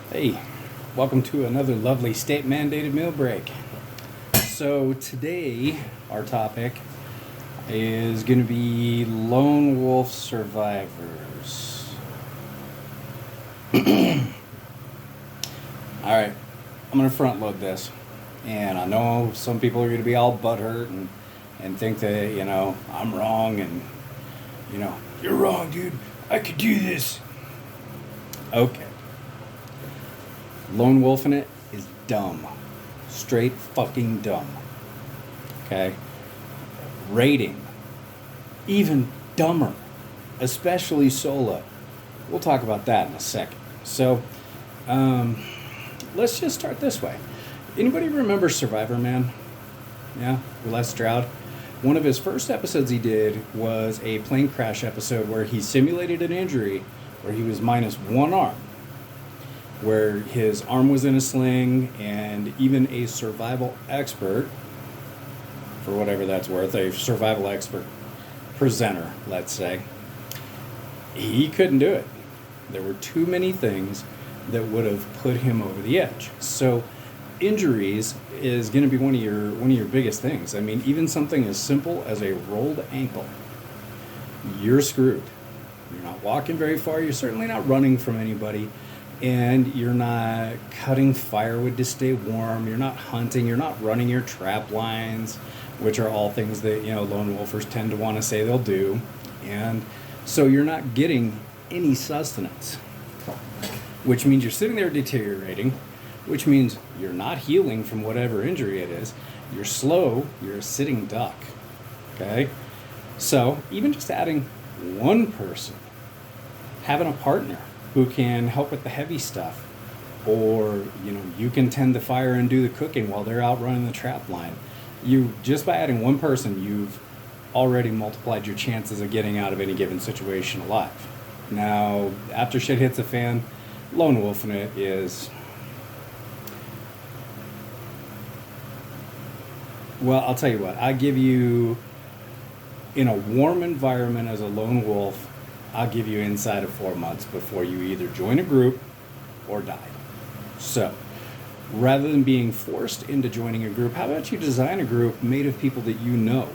Hey, welcome to another lovely state mandated meal break. So, today our topic is going to be lone wolf survivors. Alright, I'm going to front load this. And I know some people are going to be all butthurt and think that, I'm wrong and, you're wrong, dude. I could do this. Okay. Lone wolfing it is dumb. Straight fucking dumb. Okay? Raiding. Even dumber. Especially solo. We'll talk about that in a second. So, let's just start this way. Anybody remember Survivor Man? Yeah? With Les Stroud? One of his first episodes he did was a plane crash episode where he simulated an injury where he was minus one arm, where his arm was in a sling, and even a survival expert, for whatever that's worth, a survival expert presenter, let's say, he couldn't do it. There were too many things that would have put him over the edge. So injuries is going to be one of your biggest things. I mean, even something as simple as a rolled ankle, you're screwed. You're not walking very far. You're certainly not running from anybody. And you're not cutting firewood to stay warm. You're not hunting. You're not running your trap lines, which are all things that, lone wolfers tend to want to say they'll do. And so you're not getting any sustenance, which means you're sitting there deteriorating, which means you're not healing from whatever injury it is. You're slow. You're a sitting duck. Okay? So even just adding one person, having a partner who can help with the heavy stuff, or you can tend the fire and do the cooking while they're out running the trap line. You just by adding one person, you've already multiplied your chances of getting out of any given situation alive. Now, after shit hits the fan, lone wolfing it is, well, I'll tell you what. I give you, in a warm environment as a lone wolf, I'll give you inside of 4 months before you either join a group or die. So, rather than being forced into joining a group, how about you design a group made of people that you know?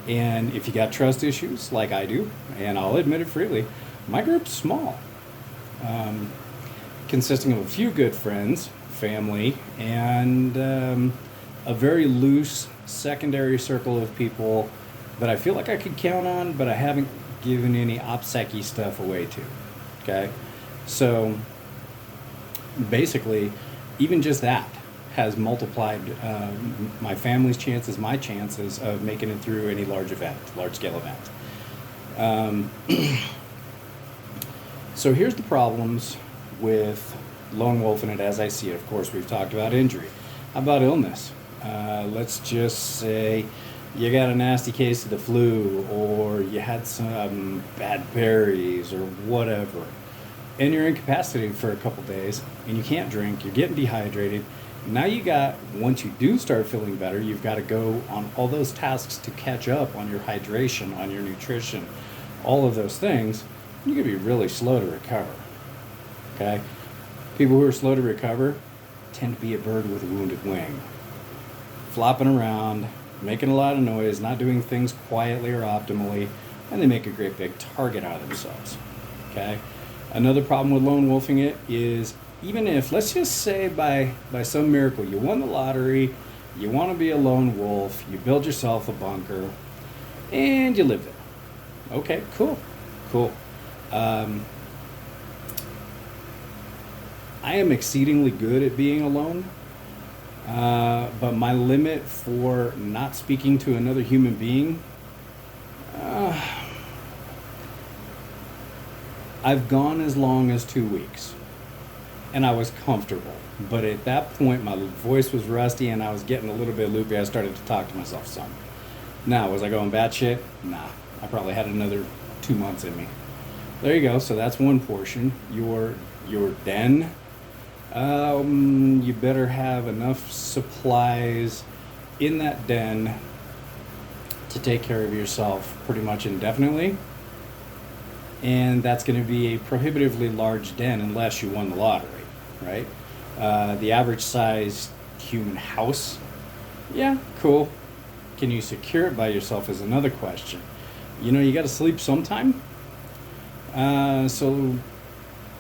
And if you got trust issues, like I do, and I'll admit it freely, my group's small. Consisting of a few good friends, family, and a very loose secondary circle of people that I feel like I could count on, but I haven't given any OPSEC-y stuff away to. Okay? So, basically, even just that has multiplied my family's chances, my chances of making it through any large-scale event. So here's the problems with lone wolfing it as I see it. Of course, we've talked about injury. How about illness? Let's just say you got a nasty case of the flu, or you had some bad berries, or whatever, and you're incapacitated for a couple days, and you can't drink, you're getting dehydrated. Now once you do start feeling better, you've got to go on all those tasks to catch up on your hydration, on your nutrition, all of those things. You're going to be really slow to recover. Okay? People who are slow to recover tend to be a bird with a wounded wing, flopping around, making a lot of noise, not doing things quietly or optimally, and they make a great big target out of themselves. Okay? Another problem with lone wolfing it is, even if, let's just say by some miracle, you won the lottery, you want to be a lone wolf, you build yourself a bunker, and you live there. Okay, cool. I am exceedingly good at being alone. But my limit for not speaking to another human being, I've gone as long as 2 weeks, and I was comfortable. But at that point, my voice was rusty, and I was getting a little bit loopy. I started to talk to myself some. Now, was I going batshit? Nah, I probably had another 2 months in me. There you go. So that's one portion. Your den. You better have enough supplies in that den to take care of yourself pretty much indefinitely. And that's going to be a prohibitively large den unless you won the lottery. right? The average size human house, yeah, cool. Can you secure it by yourself is another question. You got to sleep sometime. So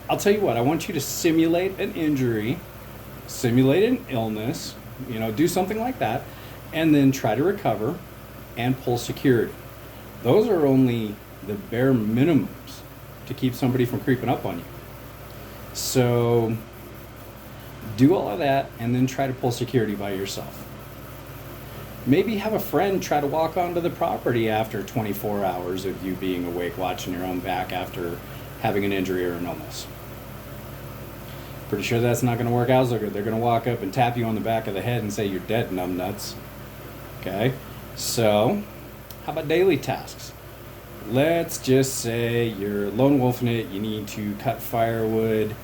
I'll tell you what, I want you to simulate an injury, simulate an illness, do something like that, and then try to recover and pull security. Those are only the bare minimums to keep somebody from creeping up on you. So do all of that and then try to pull security by yourself. Maybe have a friend try to walk onto the property after 24 hours of you being awake, watching your own back after having an injury or an illness. Pretty sure that's not going to work out so good. They're going to walk up and tap you on the back of the head and say you're dead, numbnuts. Okay? So, how about daily tasks? Let's just say you're lone wolfing it. You need to cut firewood,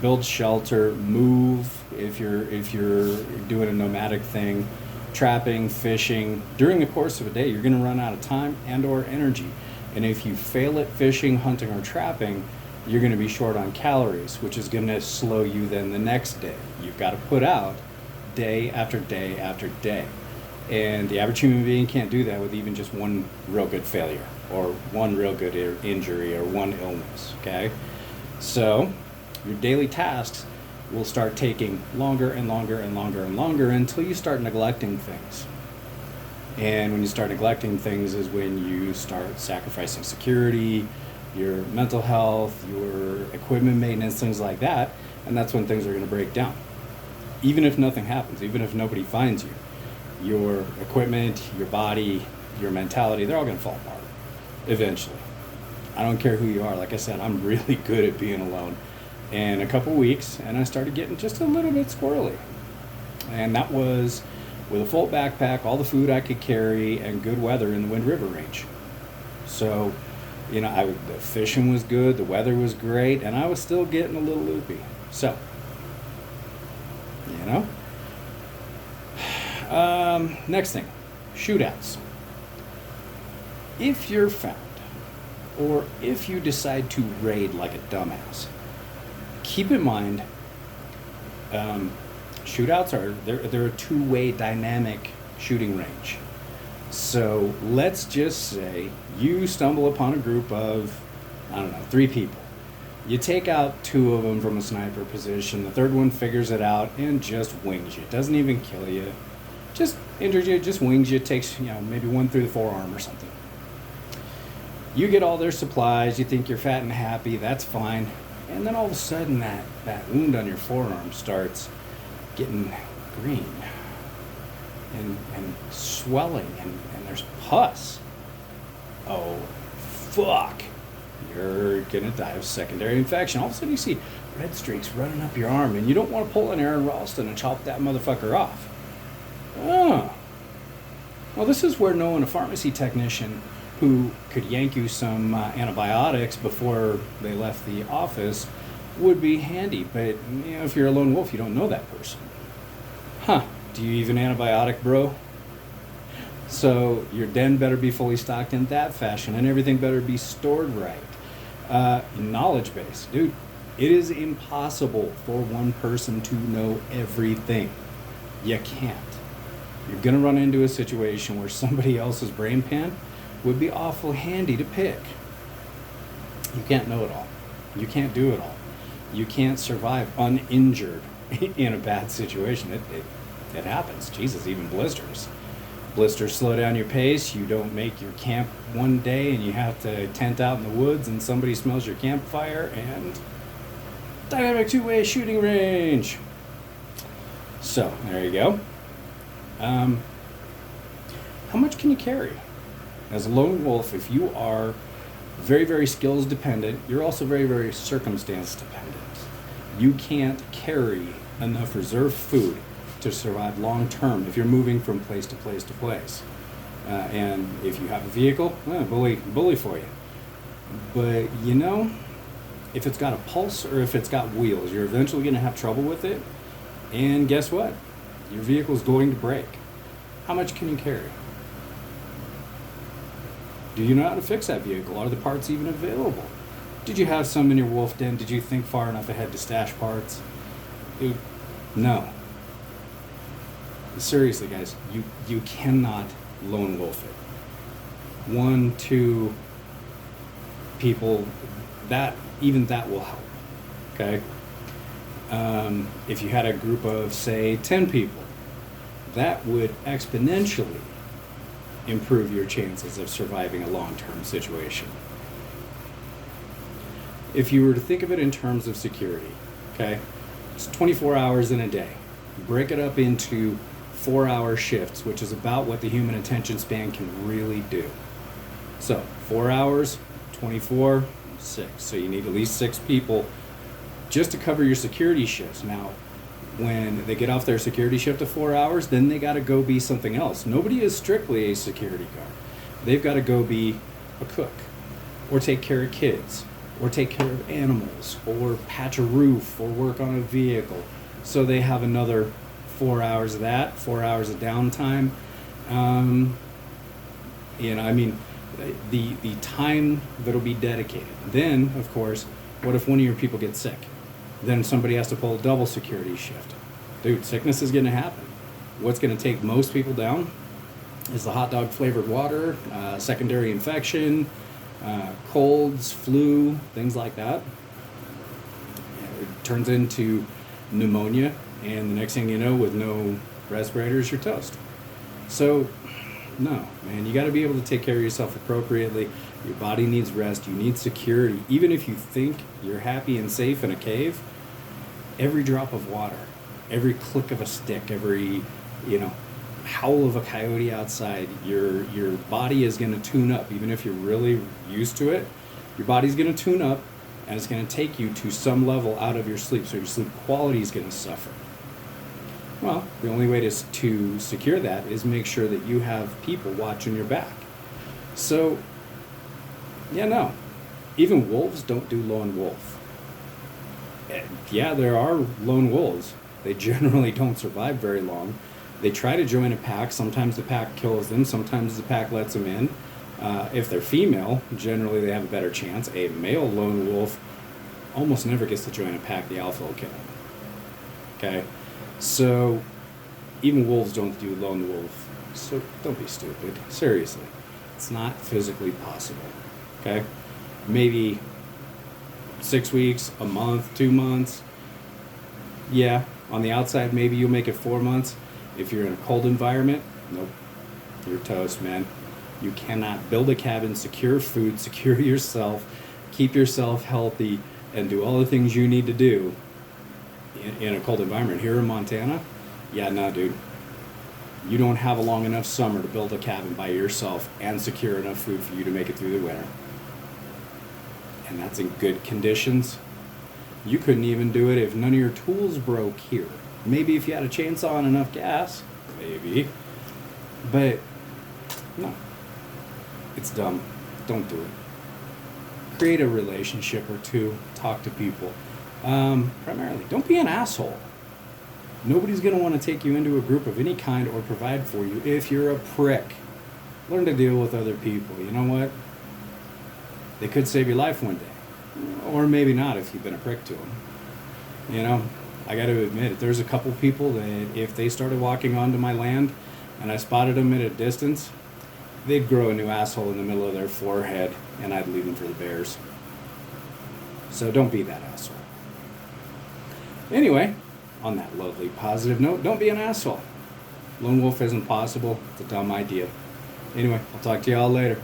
build shelter, move if you're doing a nomadic thing, trapping, fishing. During the course of a day, you're going to run out of time and or energy. And if you fail at fishing, hunting, or trapping, you're going to be short on calories, which is going to slow you then the next day. You've got to put out day after day after day. And the average human being can't do that with even just one real good failure or one real good injury or one illness, okay? So your daily tasks will start taking longer and longer and longer and longer until you start neglecting things. And when you start neglecting things is when you start sacrificing security, your mental health, your equipment maintenance, things like that, and that's when things are going to break down. Even if nothing happens, even if nobody finds you, your equipment, your body, your mentality, they're all going to fall apart eventually. I don't care who you are. Like I said, I'm really good at being alone. And a couple weeks, and I started getting just a little bit squirrely. And that was with a full backpack, all the food I could carry, and good weather in the Wind River Range. So, the fishing was good, the weather was great, and I was still getting a little loopy. So, next thing, shootouts. If you're found, or if you decide to raid like a dumbass, keep in mind, shootouts they're a two-way dynamic shooting range. So let's just say you stumble upon a group of, 3 people. You take out 2 of them from a sniper position. The third one figures it out and just wings you. Doesn't even kill you. Just injures you, just wings you. Takes, maybe 1 through the forearm or something. You get all their supplies. You think you're fat and happy. That's fine. And then all of a sudden that wound on your forearm starts getting green and swelling and there's pus. Oh, fuck. You're gonna die of secondary infection. All of a sudden you see red streaks running up your arm and you don't want to pull an Aaron Ralston and chop that motherfucker off. Oh. Well, this is where knowing a pharmacy technician who could yank you some antibiotics before they left the office would be handy. But if you're a lone wolf, you don't know that person. Do you even antibiotic, bro? So your den better be fully stocked in that fashion, and everything better be stored right. Knowledge base. Dude, it is impossible for one person to know everything. You can't. You're going to run into a situation where somebody else's brain pan would be awful handy to pick. You can't know it all. You can't do it all. You can't survive uninjured in a bad situation. It happens. Jesus, even blisters. Blisters slow down your pace. You don't make your camp one day and you have to tent out in the woods and somebody smells your campfire and dynamic two-way shooting range. So, there you go. How much can you carry? As a lone wolf, if you are very, very skills dependent, you're also very, very circumstance dependent. You can't carry enough reserve food to survive long term if you're moving from place to place to place. And if you have a vehicle, bully for you. But if it's got a pulse or if it's got wheels, you're eventually going to have trouble with it. And guess what? Your vehicle's going to break. How much can you carry? Do you know how to fix that vehicle? Are the parts even available? Did you have some in your wolf den? Did you think far enough ahead to stash parts? Dude, no. Seriously, guys, you cannot lone wolf it. 1, 2 people, even that will help. Okay? If you had a group of, say, 10 people, that would exponentially improve your chances of surviving a long-term situation. If you were to think of it in terms of security, okay, it's 24 hours in a day. Break it up into 4-hour shifts, which is about what the human attention span can really do. So 4 hours, 24, 6. So you need at least 6 people just to cover your security shifts. Now, when they get off their security shift of 4 hours, then they got to go be something else. Nobody is strictly a security guard. They've got to go be a cook, or take care of kids, or take care of animals, or patch a roof, or work on a vehicle. So they have another 4 hours of that, 4 hours of downtime. The time that'll be dedicated. Then, of course, what if one of your people gets sick? Then somebody has to pull a double security shift. Dude, sickness is going to happen. What's going to take most people down is the hot dog flavored water, secondary infection, colds, flu, things like that. It turns into pneumonia, and the next thing you know, with no respirators, you're toast. So, no, man, you got to be able to take care of yourself appropriately. Your body needs rest. You need security. Even if you think you're happy and safe in a cave, every drop of water, every click of a stick, every, howl of a coyote outside, your body is going to tune up. Even if you're really used to it, your body's going to tune up, and it's going to take you to some level out of your sleep. So your sleep quality is going to suffer. Well, the only way to secure that is make sure that you have people watching your back. So, even wolves don't do lone wolf. Yeah, there are lone wolves. They generally don't survive very long. They try to join a pack. Sometimes the pack kills them. Sometimes the pack lets them in. If they're female, generally they have a better chance. A male lone wolf almost never gets to join a pack. The alpha will kill him. Okay? So, even wolves don't do lone wolf. So, don't be stupid. Seriously. It's not physically possible. Okay? Maybe 6 weeks, a month, 2 months. Yeah, on the outside, maybe you'll make it 4 months. If you're in a cold environment, nope. You're toast, man. You cannot build a cabin, secure food, secure yourself, keep yourself healthy, and do all the things you need to do in a cold environment. Here in Montana, dude. You don't have a long enough summer to build a cabin by yourself and secure enough food for you to make it through the winter. And that's in good conditions. You couldn't even do it if none of your tools broke here. Maybe if you had a chainsaw and enough gas, maybe. But no, it's dumb. Don't do it. Create a relationship or two. Talk to people. Primarily, don't be an asshole. Nobody's going to want to take you into a group of any kind or provide for you if you're a prick. Learn to deal with other people. You know what? They could save your life one day. Or maybe not if you've been a prick to them. I got to admit it. There's a couple people that if they started walking onto my land and I spotted them at a distance, they'd grow a new asshole in the middle of their forehead and I'd leave them for the bears. So don't be that asshole. Anyway, on that lovely positive note, don't be an asshole. Lone wolf isn't possible. It's a dumb idea. Anyway, I'll talk to y'all later.